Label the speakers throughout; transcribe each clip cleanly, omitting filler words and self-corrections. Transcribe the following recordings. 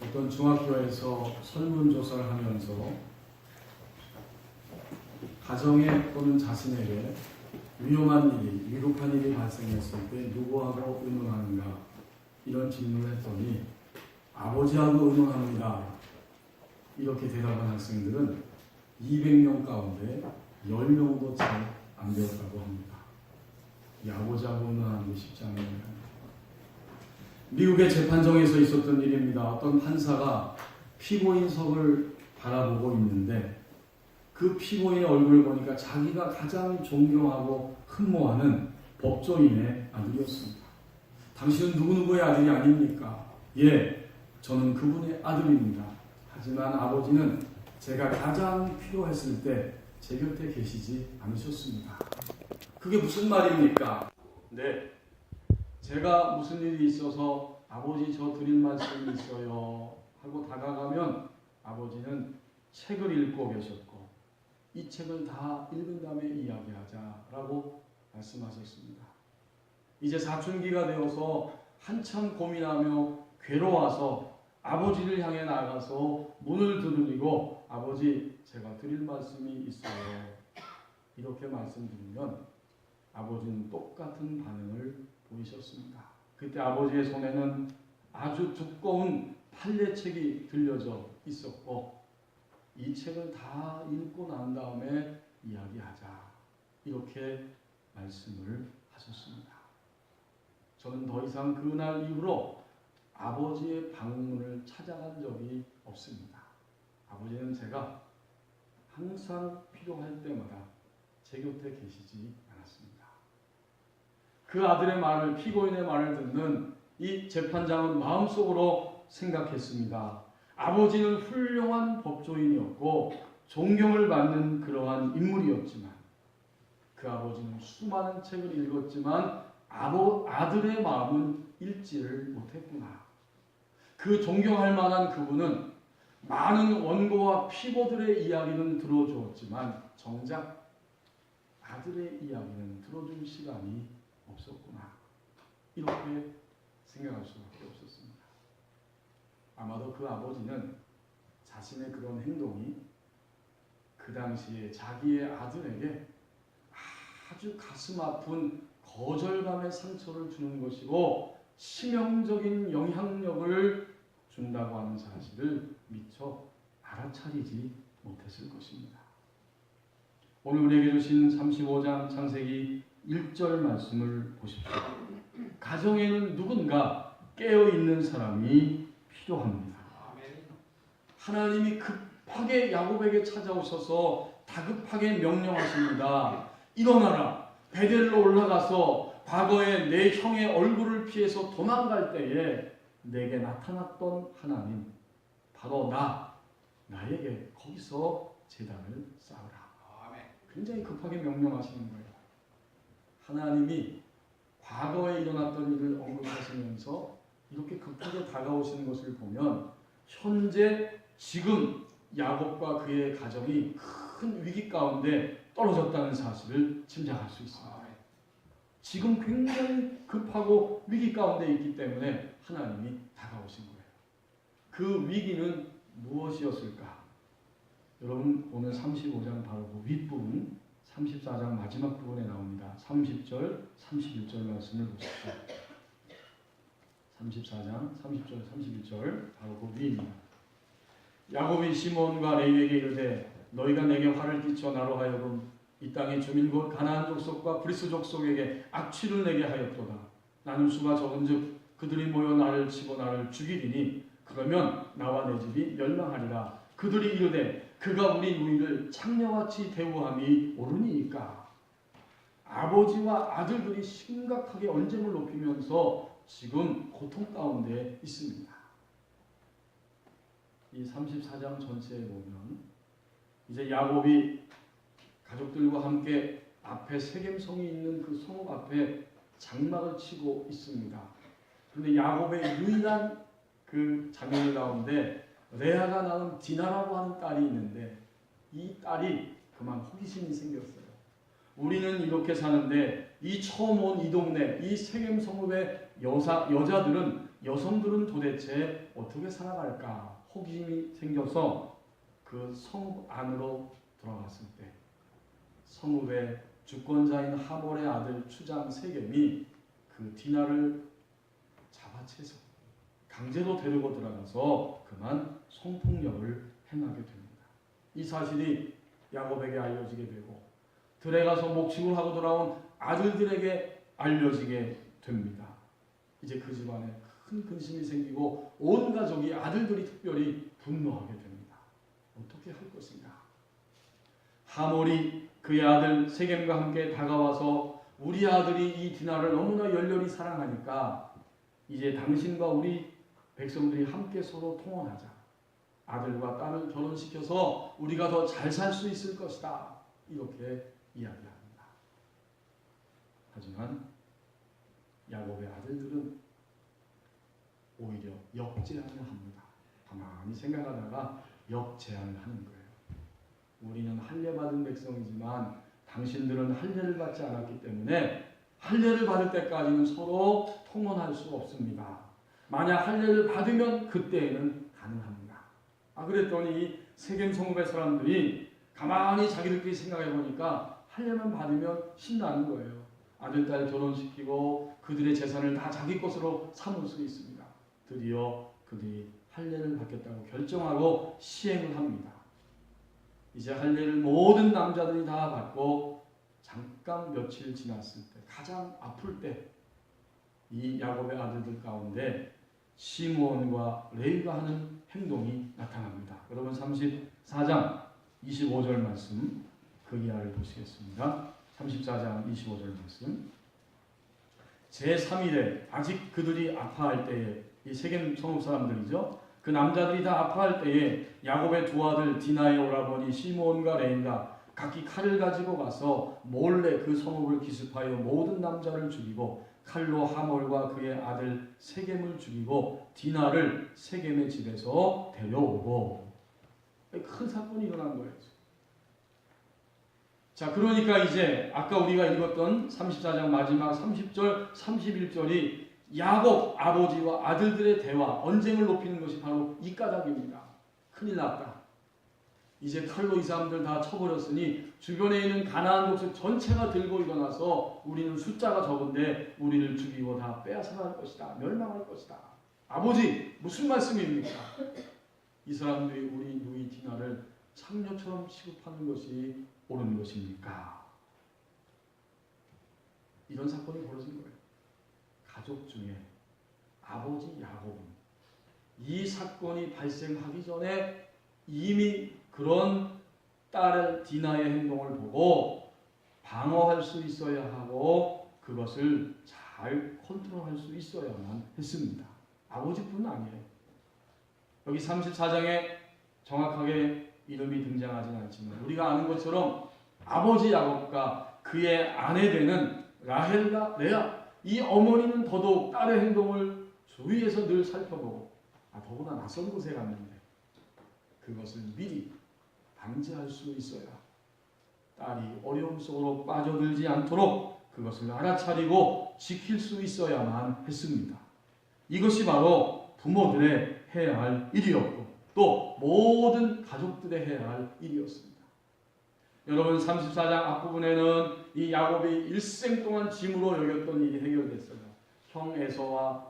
Speaker 1: 어떤 중학교에서 설문조사를 하면서 가정에 또는 자신에게 위험한 일이, 위급한 일이 발생했을 때 누구하고 의논하는가 이런 질문을 했더니 아버지하고 의논합니다. 이렇게 대답한 학생들은 200명 가운데 10명도 잘 안 되었다고 합니다. 이 아버지하고 의논하는 게 쉽지 않은 거예요. 미국의 재판정에서 있었던 일입니다. 어떤 판사가 피고인석을 바라보고 있는데 그 피고인의 얼굴을 보니까 자기가 가장 존경하고 흠모하는 법조인의 아들이었습니다. 당신은 누구누구의 아들이 아닙니까? 예, 저는 그분의 아들입니다. 하지만 아버지는 제가 가장 필요했을 때 제 곁에 계시지 않으셨습니다. 그게 무슨 말입니까? 네, 제가 무슨 일이 있어서 아버지 저 드릴 말씀이 있어요 하고 다가가면 아버지는 책을 읽고 계셨고 이 책을 다 읽은 다음에 이야기하자라고 말씀하셨습니다. 이제 사춘기가 되어서 한참 고민하며 괴로워서 아버지를 향해 나가서 문을 두드리고 아버지 제가 드릴 말씀이 있어요. 이렇게 말씀드리면 아버지는 똑같은 반응을 보이셨습니다. 그때 아버지의 손에는 아주 두꺼운 판례책이 들려져 있었고 이 책을 다 읽고 난 다음에 이야기하자 이렇게 말씀을 하셨습니다. 저는 더 이상 그날 이후로 아버지의 방문을 찾아간 적이 없습니다. 아버지는 제가 항상 필요할 때마다 제 곁에 계시지 않았습니다. 그 아들의 말을, 피고인의 말을 듣는 이 재판장은 마음속으로 생각했습니다. 아버지는 훌륭한 법조인이었고 존경을 받는 그러한 인물이었지만 그 아버지는 수많은 책을 읽었지만 아들의 마음은 읽지를 못했구나. 그 존경할 만한 그분은 많은 원고와 피고들의 이야기는 들어주었지만 정작 아들의 이야기는 들어줄 시간이 없었구나. 이렇게 생각할 수밖에 없었습니다. 아마도 그 아버지는 자신의 그런 행동이 그 당시에 자기의 아들에게 아주 가슴 아픈 거절감의 상처를 주는 것이고 치명적인 영향력을 준다고 하는 사실을 미처 알아차리지 못했을 것입니다. 오늘 우리에게 주신 35장 창세기 1절 말씀을 보십시오. 가정에는 누군가 깨어있는 사람이 필요합니다. 하나님이 급하게 야곱에게 찾아오셔서 다급하게 명령하십니다. 일어나라. 베델로 올라가서 과거에 내 형의 얼굴을 피해서 도망갈 때에 내게 나타났던 하나님, 바로 나에게 거기서 제단을 쌓으라. 굉장히 급하게 명령하시는 거예요. 하나님이 과거에 일어났던 일을 언급하시면서 이렇게 급하게 다가오시는 것을 보면 현재 지금 야곱과 그의 가정이 큰 위기 가운데 떨어졌다는 사실을 짐작할 수 있습니다. 지금 굉장히 급하고 위기 가운데 있기 때문에 하나님이 다가오신 거예요. 그 위기는 무엇이었을까? 여러분 오늘 35장 바로 그 윗부분 34장 마지막 부분에 나옵니다. 30절, 31절 말씀을 보십시오. 34장 30절, 31절 바로 그 위입니다. 야곱이 시몬과 레위에게 이르되 너희가 내게 화를 끼쳐 나로 하여금 이 땅의 주민 곧 가나안 족속과 브리스 족속에게 악취를 내게 하였도다. 나는 수가 적은즉 그들이 모여 나를 치고 나를 죽이리니 그러면 나와 내 집이 멸망하리라. 그들이 이르되 그가 우리 누이를 창녀같이 대우함이 옳으니이까. 아버지와 아들들이 심각하게 언쟁을 높이면서 지금 고통 가운데 있습니다. 이 34장 전체에 보면 이제 야곱이 가족들과 함께 앞에 세겜성이 있는 그 성읍 앞에 장막을 치고 있습니다. 그런데 야곱의 유일한 그 자녀 가운데 레아가 낳은 디나라고 하는 딸이 있는데 이 딸이 그만 호기심이 생겼어요. 우리는 이렇게 사는데 이 처음 온 이 동네, 이 세겜 성읍의 여성들은 도대체 어떻게 살아갈까 호기심이 생겨서 그 성읍 안으로 들어갔을 때 성읍의 주권자인 하몰의 아들 추장 세겜이 그 디나를 잡아채서 강제로 데리고 들어가서 그만 성폭력을 행하게 됩니다. 이 사실이 야곱에게 알려지게 되고 들에 가서 목축을 하고 돌아온 아들들에게 알려지게 됩니다. 이제 그 집안에 큰 근심이 생기고 온 가족이 아들들이 특별히 분노하게 됩니다. 어떻게 할 것인가? 하몰이 그의 아들 세겜과 함께 다가와서 우리 아들이 이 디나를 너무나 열렬히 사랑하니까 이제 당신과 우리 백성들이 함께 서로 통혼하자. 아들과 딸을 결혼시켜서 우리가 더 잘 살 수 있을 것이다. 이렇게 이야기합니다. 하지만 야곱의 아들들은 오히려 역제안을 합니다. 가만히 생각하다가 역제안을 하는 거예요. 우리는 할례받은 백성이지만 당신들은 할례를 받지 않았기 때문에 할례를 받을 때까지는 서로 통혼할 수 없습니다. 만약 할례를 받으면 그때에는 가능합니다. 그랬더니 이 세겜 성읍의 사람들이 가만히 자기들끼리 생각해 보니까 할례만 받으면 신나는 거예요. 아들, 딸 결혼시키고 그들의 재산을 다 자기 것으로 삼을 수 있습니다. 드디어 그들이 할례를 받겠다고 결정하고 시행을 합니다. 이제 할례를 모든 남자들이 다 받고 잠깐 며칠 지났을 때 가장 아플 때 이 야곱의 아들들 가운데 시므온과 레위가 하는 행동이 나타납니다. 여러분 34장 25절 말씀 그 이하를 보시겠습니다. 34장 25절 말씀. 제3일에 아직 그들이 아파할 때에 이 세겜 성읍 사람들이죠. 그 남자들이 다 아파할 때에 야곱의 두 아들 디나의 오라버니 시므온과 레위가 각기 칼을 가지고 가서 몰래 그 성읍을 기습하여 모든 남자를 죽이고 칼로 하몰과 그의 아들 세겜을 죽이고 디나를 세겜의 집에서 데려오고 큰 사건이 일어난 거예요. 자, 그러니까 이제 아까 우리가 읽었던 34장 마지막 30절, 31절이 야곱 아버지와 아들들의 대화, 언쟁을 높이는 것이 바로 이 까닭입니다. 큰일 났다. 이제 칼로 이 사람들 다 쳐버렸으니 주변에 있는 가나안 족속 전체가 들고 일어나서 우리는 숫자가 적은데 우리를 죽이고 다 빼앗아갈 것이다. 멸망할 것이다. 아버지, 무슨 말씀입니까? 이 사람들이 우리 누이 디나를 창녀처럼 취급하는 것이 옳은 것입니까? 이런 사건이 벌어진 거예요. 가족 중에 아버지 야곱은 이 사건이 발생하기 전에 이미 그런 딸 디나의 행동을 보고 방어할 수 있어야 하고 그것을 잘 컨트롤할 수 있어야만 했습니다. 아버지뿐 아니에요. 여기 34장에 정확하게 이름이 등장하진 않지만 우리가 아는 것처럼 아버지 야곱과 그의 아내 되는 라헬과 레아 이 어머니는 더더욱 딸의 행동을 주위에서 늘 살펴보고 더구나 낯선 곳에 갔는데 그것을 미리 방지할 수 있어야 딸이 어려움 속으로 빠져들지 않도록 그것을 알아차리고 지킬 수 있어야만 했습니다. 이것이 바로 부모들의 해야 할 일이었고 또 모든 가족들의 해야 할 일이었습니다. 여러분 34장 앞부분에는 이 야곱이 일생 동안 짐으로 여겼던 일이 해결됐어요. 형 에서와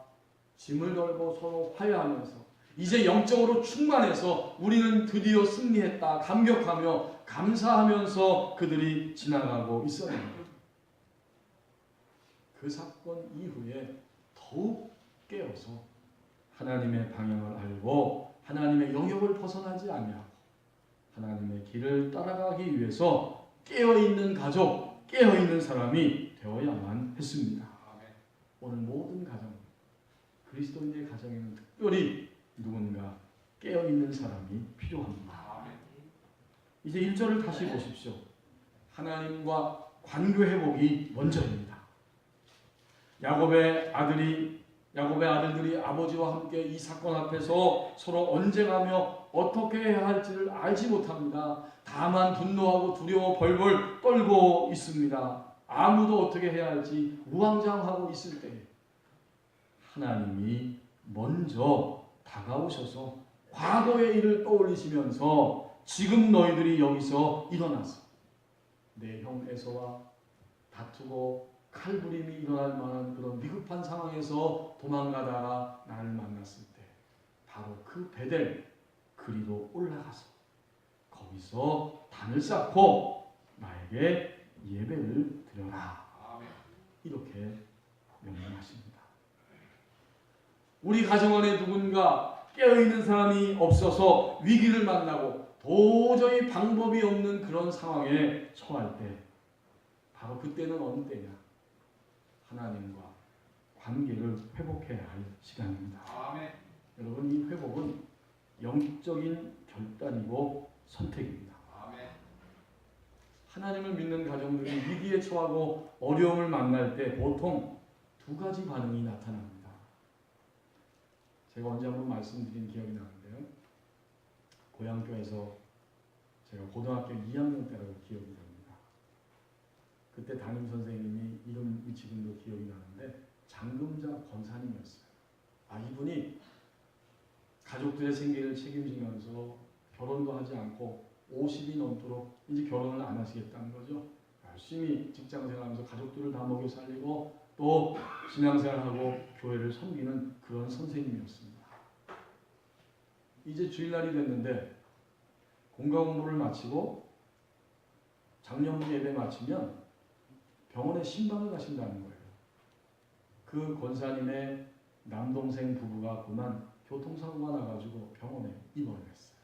Speaker 1: 짐을 덜고 서로 화해하면서 이제 영적으로 충만해서 우리는 드디어 승리했다 감격하며 감사하면서 그들이 지나가고 있어야 합니다. 그 사건 이후에 더욱 깨어서 하나님의 방향을 알고 하나님의 영역을 벗어나지 아니하고 하나님의 길을 따라가기 위해서 깨어있는 가족, 깨어있는 사람이 되어야만 했습니다. 오늘 모든 가정, 그리스도인의 가정에는 특별히 누군가 깨어있는 사람이 필요합니다. 이제 1절을 다시 보십시오. 하나님과 관계 회복이 먼저입니다. 야곱의 아들들이 아버지와 함께 이 사건 앞에서 서로 언쟁하며 어떻게 해야 할지를 알지 못합니다. 다만 분노하고 두려워 벌벌 떨고 있습니다. 아무도 어떻게 해야 할지 우왕좌왕하고 있을 때 하나님이 먼저 다가오셔서 과거의 일을 떠올리시면서 지금 너희들이 여기서 일어나서 내 형 에서와 다투고 칼부림이 일어날 만한 그런 위급한 상황에서 도망가다가 나를 만났을 때 바로 그 베델 그리로 올라가서 거기서 단을 쌓고 나에게 예배를 드려라. 이렇게 명령하십니다. 우리 가정 안에 누군가 깨어있는 사람이 없어서 위기를 만나고 도저히 방법이 없는 그런 상황에 처할 때 바로 그때는 어느 때냐? 하나님과 관계를 회복해야 할 시간입니다. 아멘. 여러분, 이 회복은 영적인 결단이고 선택입니다. 아멘. 하나님을 믿는 가정들이 위기에 처하고 어려움을 만날 때 보통 두 가지 반응이 나타납니다. 제가 언제 한번 말씀드린 기억이 나는데요. 고향교회에서 제가 고등학교 2학년 때라고 기억이 됩니다. 그때 담임 선생님이 이름이 지금도 기억이 나는데 장금자 권사님이었어요. 이분이 가족들의 생계를 책임지면서 결혼도 하지 않고 50이 넘도록 이제 결혼을 안 하시겠다는 거죠. 열심히 직장생활하면서 가족들을 다 먹여 살리고 또 신앙생활하고 교회를 섬기는 그런 선생님이었습니다. 이제 주일날이 됐는데 공과 공부를 마치고 장년부 예배 마치면 병원에 신방을 가신다는 거예요. 그 권사님의 남동생 부부가 그만 교통사고가 나가지고 병원에 입원을 했어요.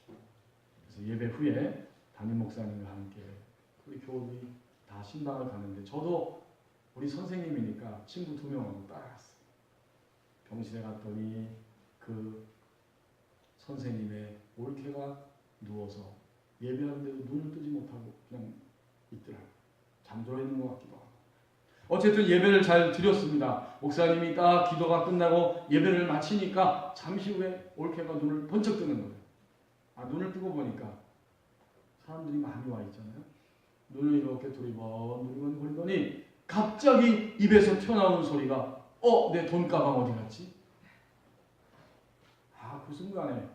Speaker 1: 그래서 예배 후에 담임 목사님과 함께 우리 교우들이 다 신방을 가는데 저도 우리 선생님이니까 친구 2명하고 따라갔어요. 병실에 갔더니 그 선생님의 올케가 누워서 예배하는데도 눈을 뜨지 못하고 그냥 있더라고요. 잠들어 있는 것 같기도 하고. 어쨌든 예배를 잘 드렸습니다. 목사님이 딱 기도가 끝나고 예배를 마치니까 잠시 후에 올케가 눈을 번쩍 뜨는 거예요. 눈을 뜨고 보니까 사람들이 많이 와 있잖아요. 눈을 이렇게 두리번두리번 갑자기 입에서 튀어나오는 소리가 내 돈가방 어디 갔지? 그 순간에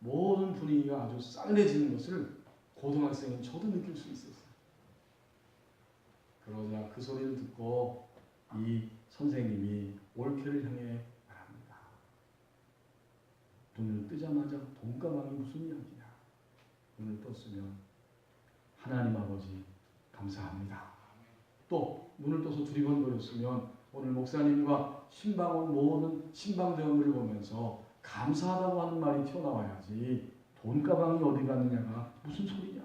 Speaker 1: 모든 분위기가 아주 싸늘해지는 것을 고등학생인 저도 느낄 수 있었어요. 그러자 그 소리를 듣고 이 선생님이 올케를 향해 말합니다. 눈을 뜨자마자 돈가방이 무슨 이야기냐. 눈을 떴으면 하나님 아버지 감사합니다. 또 눈을 떠서 두리번거렸으면 오늘 목사님과 신방원 모든 신방대원들을 보면서 감사하다고 하는 말이 튀어나와야지 돈가방이 어디 갔느냐가 무슨 소리냐.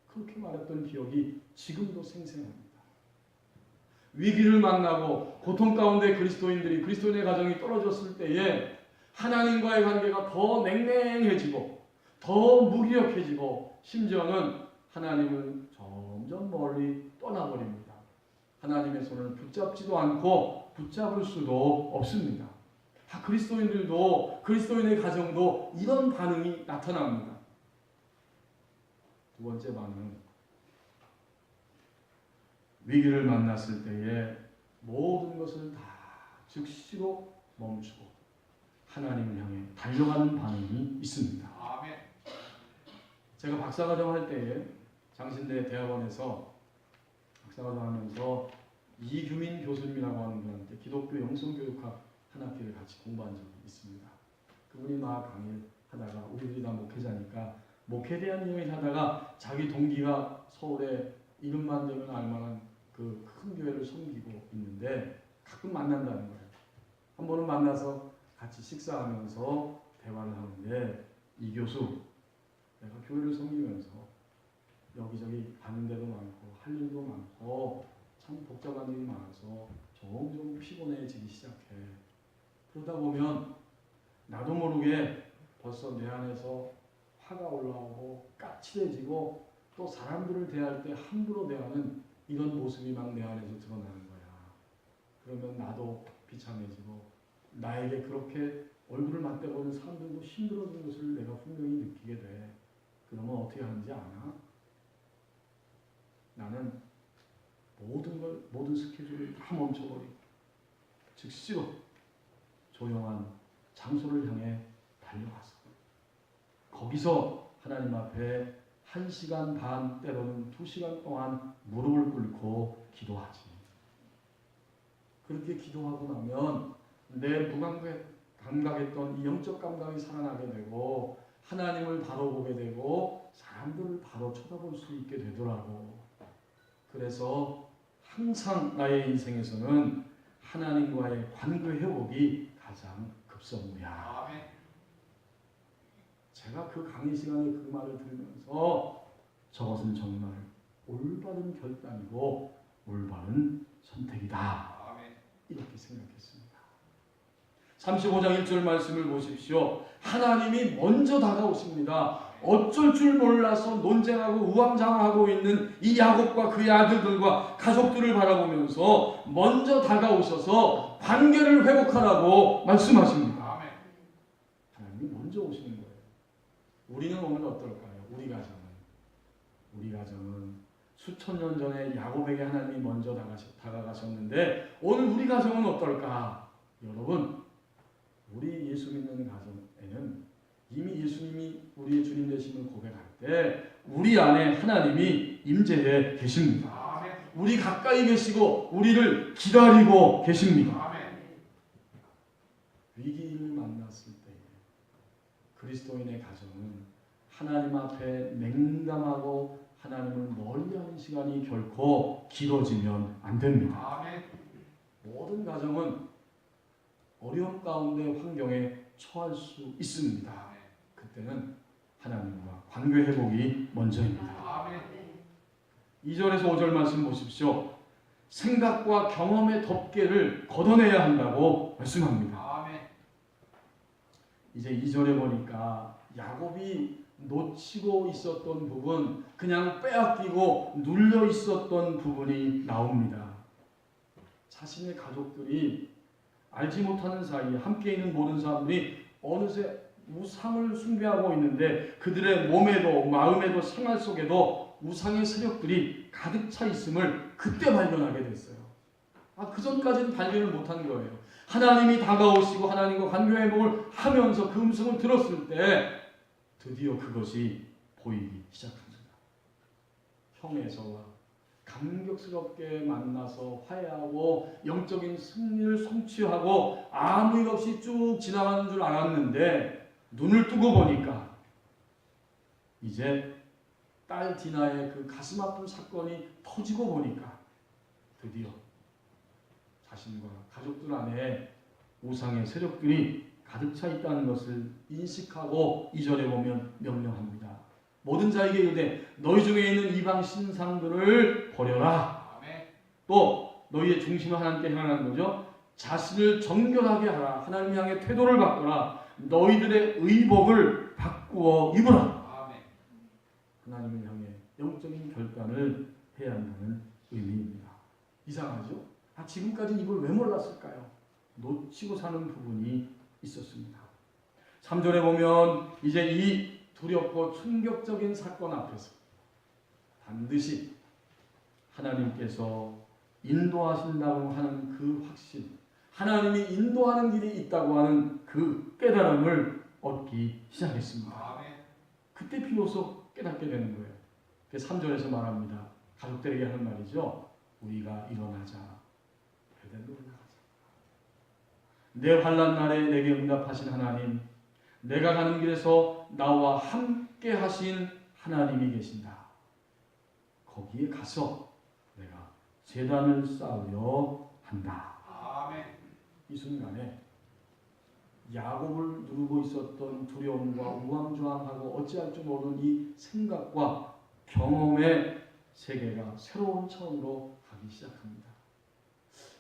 Speaker 1: 그렇게 말했던 기억이 지금도 생생합니다. 위기를 만나고 고통 가운데 그리스도인의 가정이 떨어졌을 때에 하나님과의 관계가 더 냉랭해지고 더 무기력해지고 심지어는 하나님을 점점 멀리 떠나버립니다. 하나님의 손을 붙잡지도 않고 붙잡을 수도 없습니다. 그리스도인들도 그리스도인의 가정도 이런 반응이 나타납니다. 두 번째 반응은 위기를 만났을 때에 모든 것을 다 즉시로 멈추고 하나님을 향해 달려가는 반응이 있습니다. 아멘. 제가 박사과정 할 때에 장신대 대학원에서 박사과정 하면서 이규민 교수님이라고 하는 분한테 기독교 영성교육학 한 학기를 같이 공부한 적이 있습니다. 그분이 막 강의를 하다가 우리들이 다 목회자니까 목회에 대한 이야기를 하다가 자기 동기가 서울에 이름만 되면 알만한 그 큰 교회를 섬기고 있는데 가끔 만난다는 거예요. 한 번은 만나서 같이 식사하면서 대화를 하는데 이 교수, 내가 교회를 섬기면서 여기저기 가는 데도 많고 할 일도 많고 참 복잡한 일이 많아서 점점 피곤해지기 시작해. 그러다 보면 나도 모르게 벌써 내 안에서 화가 올라오고 까칠해지고 또 사람들을 대할 때 함부로 대하는 이런 모습이 막 내 안에서 드러나는 거야. 그러면 나도 비참해지고 나에게 그렇게 얼굴을 맞대보는 사람들도 힘들어지는 것을 내가 분명히 느끼게 돼. 그러면 어떻게 하는지 아나? 나는 모든 스케줄을 다 멈춰버리고 즉시로 조용한 장소를 향해 달려가서 거기서 하나님 앞에 1시간 반 때로는 2시간 동안 무릎을 꿇고 기도하지. 그렇게 기도하고 나면 내 무감각했던 이 영적 감각이 살아나게 되고 하나님을 바로 보게 되고 사람들을 바로 쳐다볼 수 있게 되더라고. 그래서 항상 나의 인생에서는 하나님과의 관계 회복이 가장 급선무야. 제가 그 강의 시간에 그 말을 들으면서 저것은 정말 올바른 결단이고 올바른 선택이다. 이렇게 생각했습니다. 35장 1절 말씀을 보십시오. 하나님이 먼저 다가오십니다. 어쩔 줄 몰라서 논쟁하고 우왕좌왕하고 있는 이 야곱과 그의 아들들과 가족들을 바라보면서 먼저 다가오셔서 관계를 회복하라고 말씀하십니다. 하나님이 먼저 오시는 거예요. 우리는 오늘 어떨까요? 우리 가정은 수천 년 전에 야곱에게 하나님이 먼저 다가가셨는데 오늘 우리 가정은 어떨까? 여러분, 우리 예수 믿는 가정에는 이미 예수님이 우리의 주님 되심을 고백할 때 우리 안에 하나님이 임재해 계십니다. 우리 가까이 계시고 우리를 기다리고 계십니다. 위기를 만났을 때 그리스도인의 가정은 하나님 앞에 냉담하고 하나님을 멀리하는 시간이 결코 길어지면 안 됩니다. 모든 가정은 어려움 가운데 환경에 처할 수 있습니다. 그때는 하나님과 관계 회복이 먼저입니다. 2절에서 5절 말씀 보십시오. 생각과 경험의 덮개를 걷어내야 한다고 말씀합니다. 이제 2절에 보니까 야곱이 놓치고 있었던 부분, 그냥 빼앗기고 눌려 있었던 부분이 나옵니다. 자신의 가족들이 알지 못하는 사이에 함께 있는 모든 사람들이 어느새 우상을 숭배하고 있는데 그들의 몸에도 마음에도 생활 속에도 우상의 세력들이 가득 차 있음을 그때 발견하게 됐어요. 그 전까지는 발견을 못한 거예요. 하나님이 다가오시고 하나님과 관계 회복을 하면서 그 음성을 들었을 때 드디어 그것이 보이기 시작합니다. 형에서와 감격스럽게 만나서 화해하고 영적인 승리를 성취하고 아무 일 없이 쭉 지나가는 줄 알았는데 눈을 뜨고 보니까 이제 딸 디나의 그 가슴 아픈 사건이 터지고 보니까 드디어 자신과 가족들 안에 우상의 세력들이 가득 차 있다는 것을 인식하고 2절에 보면 명령합니다. 모든 자에게 이르되 너희 중에 있는 이방 신상들을 버려라. 또 너희의 중심을 하나님께 향하는 거죠. 자신을 정결하게 하라. 하나님 향해 태도를 바꾸라. 너희들의 의복을 바꾸어 입으라. 하나님을 향해 영적인 결단을 해야 한다는 의미입니다. 이상하죠? 지금까지 이걸 왜 몰랐을까요? 놓치고 사는 부분이 있었습니다. 3절에 보면 이제 이 두렵고 충격적인 사건 앞에서 반드시 하나님께서 인도하신다고 하는 그 확신, 하나님이 인도하는 길이 있다고 하는 그 깨달음을 얻기 시작했습니다. 그때 비로소 깨닫게 되는 거예요. 3절에서 말합니다. 가족들에게 하는 말이죠. 우리가 일어나자. 베델로 올라가자. 내 환난 날에 내게 응답하신 하나님, 내가 가는 길에서 나와 함께 하신 하나님이 계신다. 거기에 가서 내가 제단을 쌓으려 한다. 이 순간에 야곱을 누르고 있었던 두려움과 우왕좌왕하고 어찌할 줄 모르는 이 생각과 경험의 세계가 새로운 차원으로 가기 시작합니다.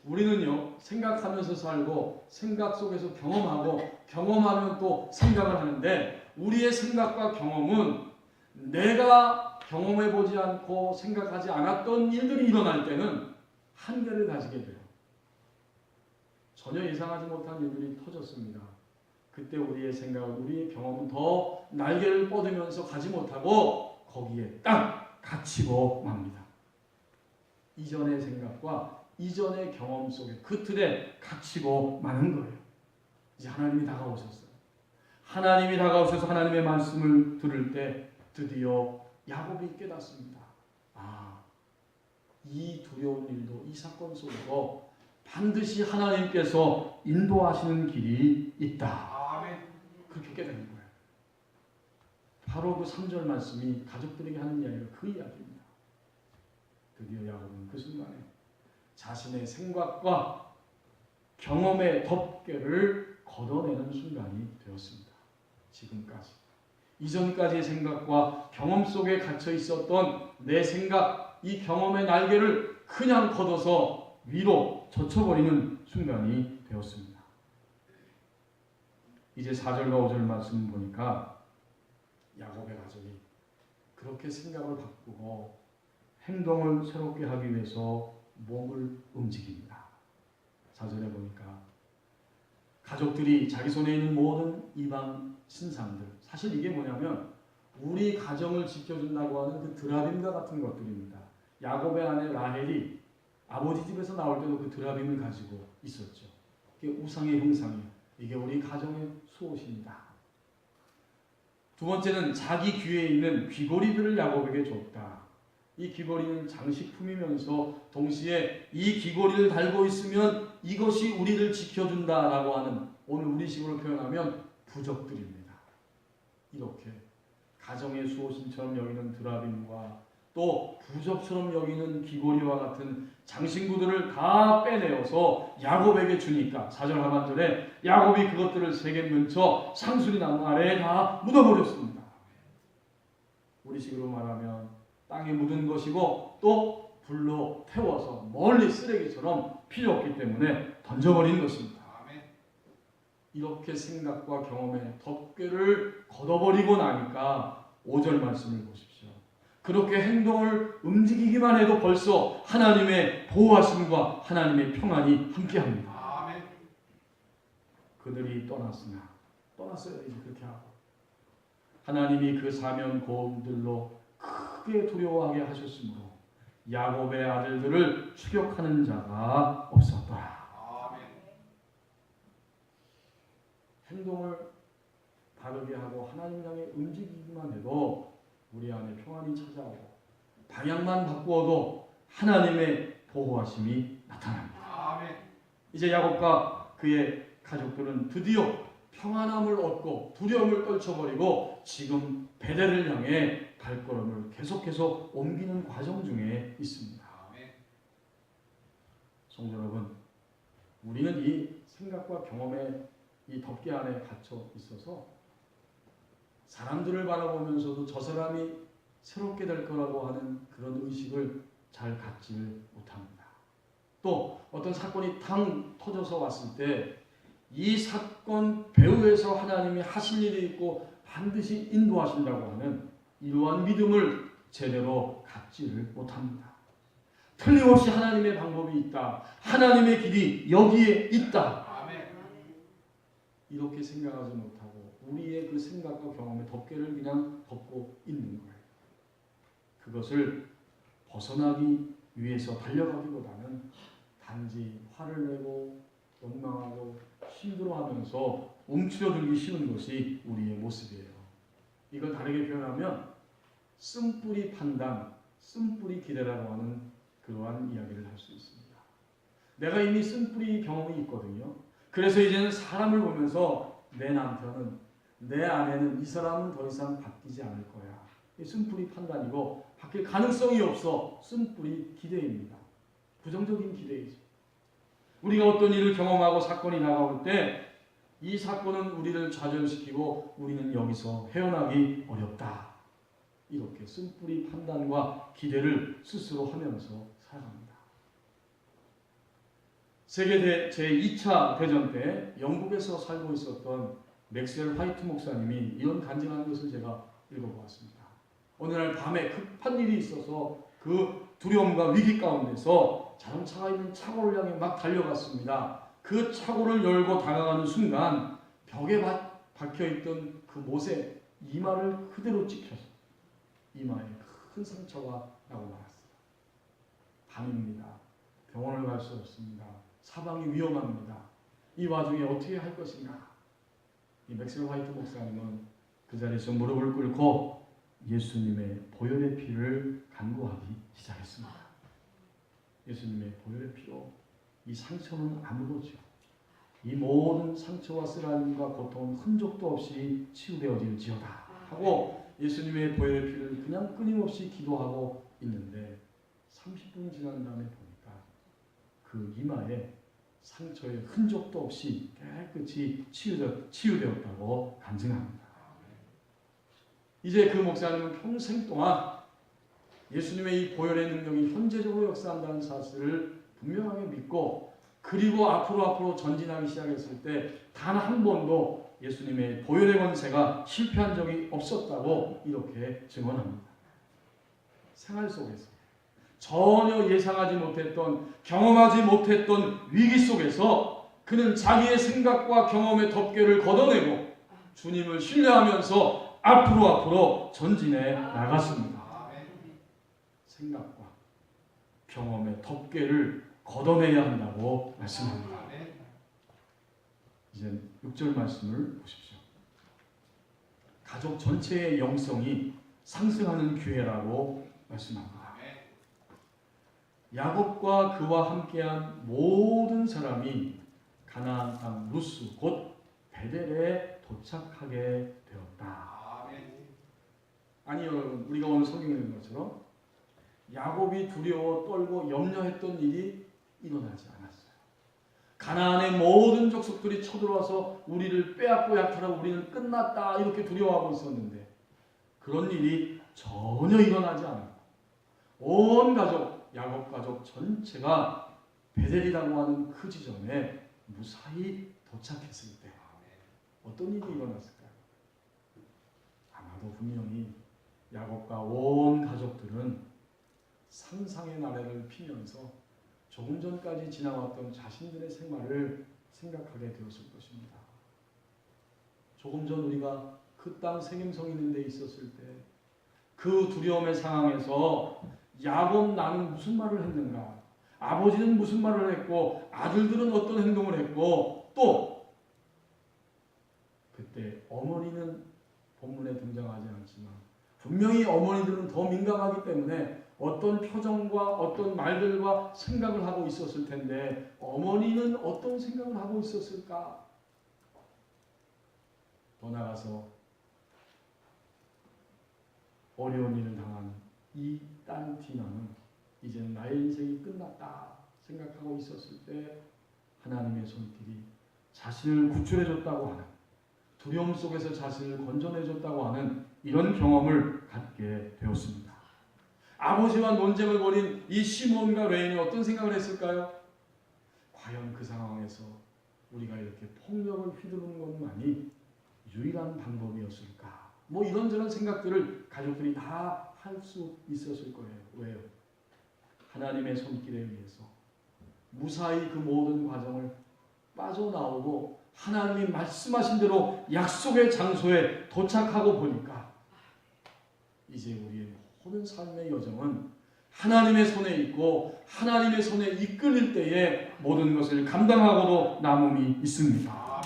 Speaker 1: 우리는요, 생각하면서 살고 생각 속에서 경험하고 경험하면 또 생각을 하는데 우리의 생각과 경험은 내가 경험해보지 않고 생각하지 않았던 일들이 일어날 때는 한계를 가지게 돼요. 전혀 예상하지 못한 일들이 터졌습니다. 그때 우리의 생각은, 우리의 경험은 더 날개를 뻗으면서 가지 못하고 거기에 딱 갇히고 맙니다. 이전의 생각과 이전의 경험 속에 그 틀에 갇히고 마는 거예요. 이제 하나님이 다가오셨어요. 하나님이 다가오셔서 하나님의 말씀을 들을 때 드디어 야곱이 깨닫습니다. 이 두려운 일도, 이 사건 속에서 반드시 하나님께서 인도하시는 길이 있다.
Speaker 2: 아멘.
Speaker 1: 그렇게 깨닫는 거예요. 바로 그 3절 말씀이 가족들에게 하는 이야기가 그 이야기입니다. 드디어 야곱은 그 순간에 자신의 생각과 경험의 덮개를 걷어내는 순간이 되었습니다. 지금까지. 이전까지의 생각과 경험 속에 갇혀 있었던 내 생각, 이 경험의 날개를 그냥 걷어서 위로 젖혀버리는 순간이 되었습니다. 이제 4절과 5절 말씀 보니까 야곱의 가족이 그렇게 생각을 바꾸고 행동을 새롭게 하기 위해서 몸을 움직입니다. 4절에 보니까 가족들이 자기 손에 있는 모든 이방 신상들, 사실 이게 뭐냐면 우리 가정을 지켜준다고 하는 그 드라빔과 같은 것들입니다. 야곱의 아내 라헬이 아버지 집에서 나올 때도 그 드라빔을 가지고 있었죠. 이게 우상의 형상이에요. 이게 우리 가정의 수호신이다. 두 번째는 자기 귀에 있는 귀고리들을 야곱에게 줬다. 이 귀고리는 장식품이면서 동시에 이 귀고리를 달고 있으면 이것이 우리를 지켜준다라고 하는, 오늘 우리식으로 표현하면 부적들입니다. 이렇게 가정의 수호신처럼 여기는 드라빔과 또 부적처럼 여기는 귀고리와 같은 장신구들을 다 빼내어서 야곱에게 주니까 4절 하반절에 야곱이 그것들을 세게 뭉쳐 상수리 나무 아래에 다 묻어버렸습니다. 우리식으로 말하면 땅에 묻은 것이고 또 불로 태워서 멀리 쓰레기처럼 필요 없기 때문에 던져버린 것입니다. 이렇게 생각과 경험의 덮개를 걷어버리고 나니까 5절 말씀을 보십시오. 그렇게 행동을 움직이기만 해도 벌써 하나님의 보호하심과 하나님의 평안이 함께합니다.
Speaker 2: 아멘.
Speaker 1: 그들이 떠났어요. 이제 그렇게 하고 하나님이 그 사면 고음들로 크게 두려워하게 하셨으므로 야곱의 아들들을 추격하는 자가 없었더라.
Speaker 2: 아멘.
Speaker 1: 행동을 바르게 하고 하나님 향해 움직이기만 해도 우리 안에 평안이 찾아오고 방향만 바꾸어도 하나님의 보호하심이 나타납니다.
Speaker 2: 아멘.
Speaker 1: 이제 야곱과 그의 가족들은 드디어 평안함을 얻고 두려움을 떨쳐버리고 지금 베델을 향해 발걸음을 계속해서 옮기는 과정 중에 있습니다.
Speaker 2: 아멘.
Speaker 1: 성도 여러분, 우리는 이 생각과 경험의 이 덮개 안에 갇혀 있어서 사람들을 바라보면서도 저 사람이 새롭게 될 거라고 하는 그런 의식을 잘 갖지를 못합니다. 또 어떤 사건이 탕 터져서 왔을 때 이 사건 배후에서 하나님이 하실 일이 있고 반드시 인도하신다고 하는 이러한 믿음을 제대로 갖지를 못합니다. 틀림없이 하나님의 방법이 있다. 하나님의 길이 여기에 있다.
Speaker 2: 아멘.
Speaker 1: 이렇게 생각하지 못하고 우리의 그 생각과 경험의 덮개를 그냥 덮고 있는 거예요. 그것을 벗어나기 위해서 달려가기보다는 단지 화를 내고 원망하고 힘들어하면서 움츠러들기 쉬운 것이 우리의 모습이에요. 이걸 다르게 표현하면 쓴뿌리 판단, 쓴뿌리 기대라고 하는 그러한 이야기를 할 수 있습니다. 내가 이미 쓴뿌리 경험이 있거든요. 그래서 이제는 사람을 보면서 내 남편은, 내 아내는, 이 사람은 더 이상 바뀌지 않을 거야. 쓴뿌리 판단이고 바뀔 가능성이 없어. 쓴뿌리 기대입니다. 부정적인 기대이죠. 우리가 어떤 일을 경험하고 사건이 다가올 때 이 사건은 우리를 좌절시키고 우리는 여기서 헤어나기 어렵다. 이렇게 쓴뿌리 판단과 기대를 스스로 하면서 살아갑니다. 세계 제2차 대전 때 영국에서 살고 있었던 맥스웰 화이트 목사님이 이런 간증하는 것을 제가 읽어보았습니다. 어느 날 밤에 급한 일이 있어서 그 두려움과 위기 가운데서 자동차가 있는 차고를 향해 막 달려갔습니다. 그 차고를 열고 다가가는 순간 벽에 박혀있던 그 못에 이마를 그대로 찍혀서 이마에 큰 상처가 나고 말았어요. 밤입니다. 병원을 갈 수 없습니다. 사방이 위험합니다. 이 와중에 어떻게 할 것인가? 이 맥스웰 화이트 목사님은 그 자리에서 무릎을 꿇고 예수님의 보혈의 피를 간구하기 시작했습니다. 예수님의 보혈의 피로 이 상처는 아무렇죠. 이 모든 상처와 쓰라림과 고통은 흔적도 없이 치유되어질지어다 하고 예수님의 보혈의 피를 그냥 끊임없이 기도하고 있는데 30분이 지난 다음에 보니까 그 이마에 상처의 흔적도 없이 깨끗이 치유되었다고 간증합니다. 이제 그 목사님은 평생 동안 예수님의 이 보혈의 능력이 현재적으로 역사한다는 사실을 분명하게 믿고 그리고 앞으로 전진하기 시작했을 때 단 한 번도 예수님의 보혈의 권세가 실패한 적이 없었다고 이렇게 증언합니다. 생활 속에서 전혀 예상하지 못했던 경험하지 못했던 위기 속에서 그는 자기의 생각과 경험의 덮개를 걷어내고 주님을 신뢰하면서 앞으로 전진해 나갔습니다. 생각과 경험의 덮개를 걷어내야 한다고 말씀합니다. 이제 6절 말씀을 보십시오. 가족 전체의 영성이 상승하는 기회라고 말씀합니다. 야곱과 그와 함께한 모든 사람이 가나안 땅 루스 곧 베델에 도착하게 되었다. 아니 여러분, 우리가 오늘 성경에 있는 것처럼 야곱이 두려워 떨고 염려했던 일이 일어나지 않았어요. 가나안의 모든 족속들이 쳐들어와서 우리를 빼앗고 약탈하고 우리는 끝났다 이렇게 두려워하고 있었는데 그런 일이 전혀 일어나지 않았고 온 가족, 야곱 가족 전체가 베델이라고 하는 그 지점에 무사히 도착했을 때 어떤 일이 일어났을까요? 아마도 분명히 야곱과 온 가족들은 상상의 나래를 피면서 조금 전까지 지나왔던 자신들의 생활을 생각하게 되었을 것입니다. 조금 전 우리가 그 땅 세겜성 있는 데 있었을 때 그 두려움의 상황에서 야곱 나는 무슨 말을 했는가? 아버지는 무슨 말을 했고 아들들은 어떤 행동을 했고 또 그때 어머니는 본문에 등장하지 않지만 분명히 어머니들은 더 민감하기 때문에 어떤 표정과 어떤 말들과 생각을 하고 있었을 텐데 어머니는 어떤 생각을 하고 있었을까? 더 나아가서 어려운 일을 당한 이 딸 디나는 이제는 나의 인생이 끝났다 생각하고 있었을 때 하나님의 손길이 자신을 구출해줬다고 하는 두려움 속에서 자신을 건져내줬다고 하는 이런 경험을 갖게 되었습니다. 아버지와 논쟁을 벌인 이 시몬과 레인이 어떤 생각을 했을까요? 과연 그 상황에서 우리가 이렇게 폭력을 휘두르는 것만이 유일한 방법이었을까? 뭐 이런저런 생각들을 가족들이 다 할 수 있었을 거예요. 왜요? 하나님의 손길에 의해서 무사히 그 모든 과정을 빠져나오고 하나님이 말씀하신 대로 약속의 장소에 도착하고 보니까 이제 우리의 모든 삶의 여정은 하나님의 손에 있고 하나님의 손에 이끌릴 때에 모든 것을 감당하고도 남음이 있습니다.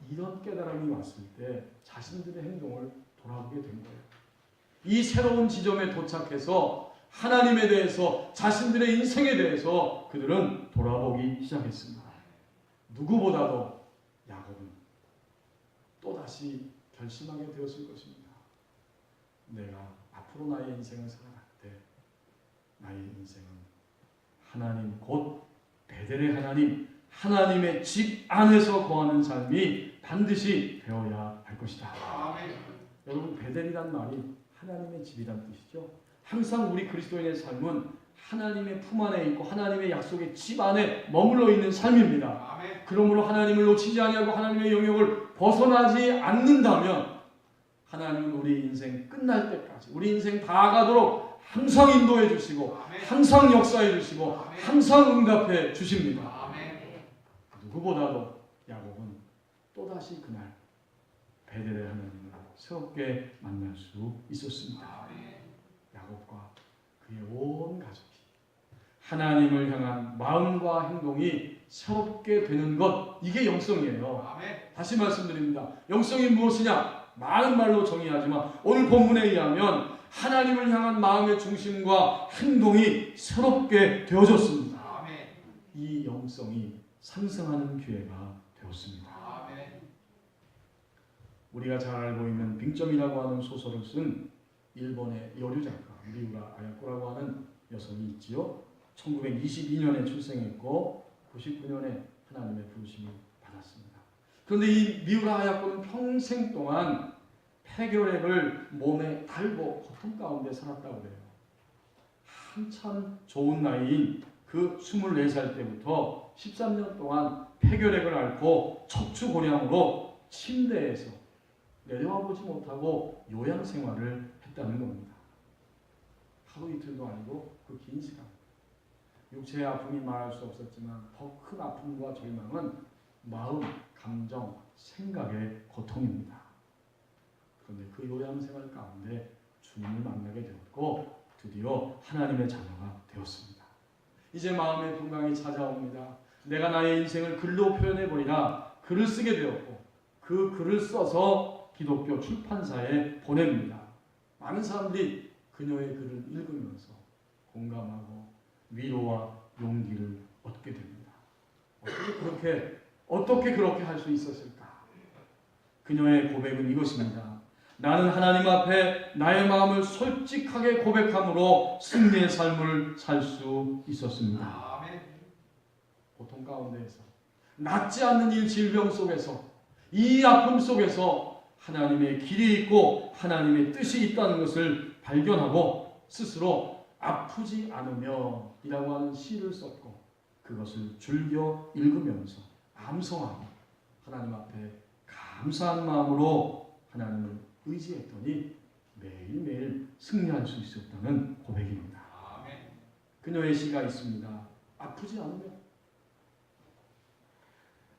Speaker 1: 이런 깨달음이 왔을 때 자신들의 행동을 돌아보게 된 거예요. 이 새로운 지점에 도착해서 하나님에 대해서 자신들의 인생에 대해서 그들은 돌아보기 시작했습니다. 누구보다도 야곱은 또다시 결심하게 되었을 것입니다. 내가 앞으로 나의 인생을 살아갈 때 나의 인생은 하나님 곧 베델의 하나님 하나님의 집 안에서 거하는 삶이 반드시 되어야 할 것이다. 여러분 베델이란 말이 하나님의 집이란 뜻이죠. 항상 우리 그리스도인의 삶은 하나님의 품 안에 있고 하나님의 약속의 집 안에 머물러 있는 삶입니다. 그러므로 하나님을 놓치지 아니하고 하나님의 영역을 벗어나지 않는다면 하나님은 우리 인생 끝날 때까지 우리 인생 다 가도록 항상 인도해 주시고 항상 역사해 주시고 항상 응답해 주십니다. 누구보다도 야곱은 또다시 그날 베델의 하나님을 새롭게 만날 수 있었습니다. 야곱과 그의 온 가족이 하나님을 향한 마음과 행동이 새롭게 되는 것, 이게 영성이에요.
Speaker 2: 아멘.
Speaker 1: 다시 말씀드립니다. 영성이 무엇이냐? 많은 말로 정의하지만 오늘 본문에 의하면 하나님을 향한 마음의 중심과 행동이 새롭게 되어졌습니다.
Speaker 2: 아멘.
Speaker 1: 이 영성이 상승하는 기회가 되었습니다.
Speaker 2: 아멘.
Speaker 1: 우리가 잘 알고 있는 빙점이라고 하는 소설을 쓴 일본의 여류 작가 미우라 아야코라고 하는 여성이 있지요. 1922년에 출생했고 99년에 하나님의 부르심을 받았습니다. 그런데 이 미우라 아야코는 평생 동안 폐결핵을 몸에 달고 고통 가운데 살았다고 그래요. 한참 좋은 나이인 그 24살 때부터 13년 동안 폐결핵을 앓고 척추고량으로 침대에서 내려와 보지 못하고 요양 생활을 했다는 겁니다. 하루 이틀도 아니고 그 긴 시간. 육체의 아픔이 말할 수 없었지만 더 큰 아픔과 절망은 마음, 감정, 생각의 고통입니다. 그런데 그 요양 생활 가운데 주님을 만나게 되었고 드디어 하나님의 자녀가 되었습니다. 이제 마음의 건강이 찾아옵니다. 내가 나의 인생을 글로 표현해보리라 글을 쓰게 되었고 그 글을 써서 기독교 출판사에 보냅니다. 많은 사람들이 그녀의 글을 읽으면서 공감하고 위로와 용기를 얻게 됩니다. 어떻게 그렇게 할 수 있었을까? 그녀의 고백은 이것입니다. 나는 하나님 앞에 나의 마음을 솔직하게 고백함으로 승리의 삶을 살 수 있었습니다.
Speaker 2: 아멘.
Speaker 1: 고통 가운데에서 낫지 않는 이 질병 속에서 이 아픔 속에서 하나님의 길이 있고 하나님의 뜻이 있다는 것을 발견하고 스스로 아프지 않으며 이라고 하는 시를 썼고 그것을 즐겨 읽으면서 암송하고 하나님 앞에 감사한 마음으로 하나님을 의지했더니 매일매일 승리할 수 있었다는 고백입니다.
Speaker 2: 아멘.
Speaker 1: 그녀의 시가 있습니다.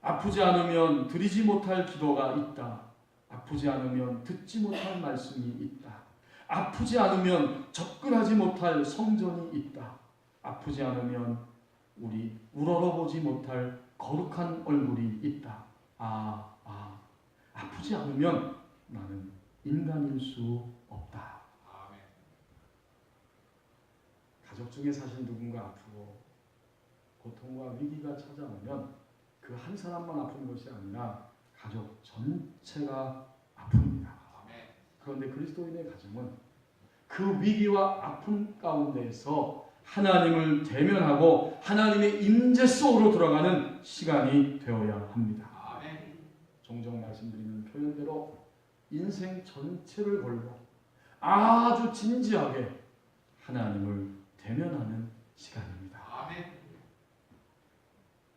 Speaker 1: 아프지 않으면 드리지 못할 기도가 있다. 아프지 않으면 듣지 못할 말씀이 있다. 아프지 않으면 접근하지 못할 성전이 있다. 아프지 않으면 우리 우러러보지 못할 거룩한 얼굴이 있다. 아프지 않으면 나는 인간일 수 없다.
Speaker 2: 아멘.
Speaker 1: 가족 중에 사실 누군가 아프고 고통과 위기가 찾아오면 그 한 사람만 아픈 것이 아니라 가족 전체가 아픕니다.
Speaker 2: 아멘.
Speaker 1: 그런데 그리스도인의 가정은 그 위기와 아픔 가운데에서 하나님을 대면하고 하나님의 임재 속으로 들어가는 시간이 되어야 합니다.
Speaker 2: 아멘.
Speaker 1: 종종 말씀드리는 표현대로 인생 전체를 걸고 아주 진지하게 하나님을 대면하는 시간입니다.
Speaker 2: 아멘.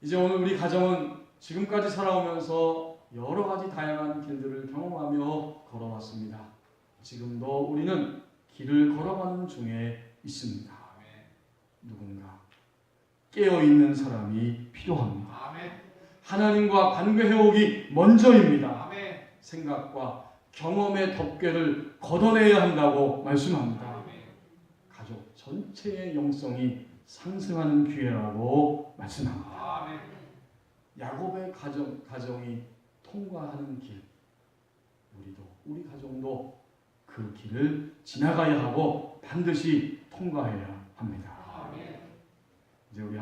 Speaker 1: 이제 오늘 우리 가정은 지금까지 살아오면서 여러 가지 다양한 길들을 경험하며 걸어왔습니다. 지금도 우리는 길을 걸어가는 중에 있습니다.
Speaker 2: 아멘.
Speaker 1: 누군가 깨어있는 사람이 필요합니다.
Speaker 2: 아멘.
Speaker 1: 하나님과 관계해오기 먼저입니다.
Speaker 2: 아멘.
Speaker 1: 생각과 경험의 덮개를 걷어내야 한다고 말씀합니다.
Speaker 2: 아멘.
Speaker 1: 가족 전체의 영성이 상승하는 기회라고 말씀합니다.
Speaker 2: 아멘.
Speaker 1: 야곱의 가정이 통과하는 길, 우리 가정도 그 길을 지나가야 하고 반드시 통과해야 합니다.
Speaker 2: 아멘.
Speaker 1: 이제 우리